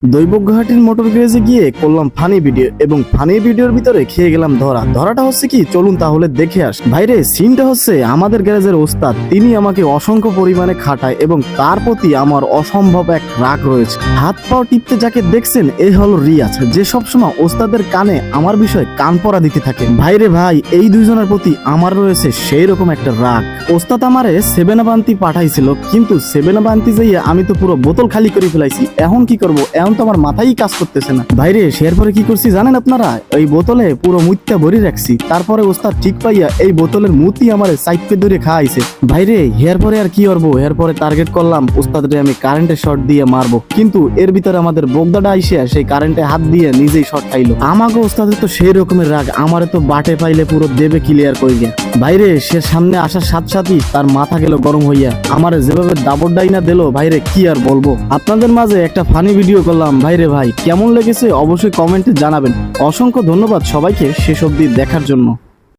দৈবজ্ঞহাটির motor গ্যারেজে গিয়ে করলাম ফানি ভিডিও এবং ফানি ভিডিওর ভিতরে খেয়ে গেলাম ধরাটা হচ্ছে কি, চলুন তাহলে দেখে আস। ভাইরে, সিনটা হচ্ছে আমাদের গ্যারেজের ওস্তাদ, তিনি আমাকে অসংখ্য পরিমাণে খাটায় এবং তার প্রতি আমার অসম্ভব এক রাগ রয়েছে। হাত পাও টিপতে যাকে দেখছেন, এই হলো রিয়াজ, যে সবসময় ওস্তাদের কানে আমার বিষয়ে কান পড়া দিতে থাকে। ভাইরে ভাই, এই দুইজনের প্রতি আমার রয়েছে সেই রকম একটা রাগ। ওস্তাদ আমারে 7 আপ আনতি পাঠাইছিল, কিন্তু 7 আপ আনতি যাইয়ে আমি তো পুরো বোতল খালি করে ফেলাইছি। এখন কি করবো, এখন তো আমার মাথায় কাজ করতেছে না। ভাইরে, এরপরে কি করছি জানেন আপনারা? এই বোতলে পুরো মুত্যা ভরি রাখছি। তারপরে ওস্তাদ ঠিক পাইয়া এই বোতলের মুতি আমারে সাইডে ধরে খাওয়াইছে। ভাইরে, এরপরে আর কি করবো, এরপরে টার্গেট করলাম ওস্তাদরে আমি কারেন্টের শর্ট দিয়ে মারবো, কিন্তু এর ভিতরে আমাদের বোগদাটা আইসে সেই কারেন্টে হাত দিয়ে নিজেই শর্ট খাইলো। আমাকে ওস্তাদের তো সেই রকমের রাগ, আমারে তো বাটে পাইলে পুরো দেবে ক্লিয়ার করে গিয়া। ভাইরে, সে সামনে আসার সাথে তার মাথা গেল গরম হইয়া, আমারে যেভাবে দাবড় ডাইনা দিল, ভাইরে কি আর বলবো। আপনাদের মাঝে একটা ফানি ভিডিও করলাম। ভাইরে ভাই, কেমন লেগেছে অবশ্যই কমেন্টে জানাবেন। অসংখ্য ধন্যবাদ সবাইকে শেষ অবধি দেখার জন্য।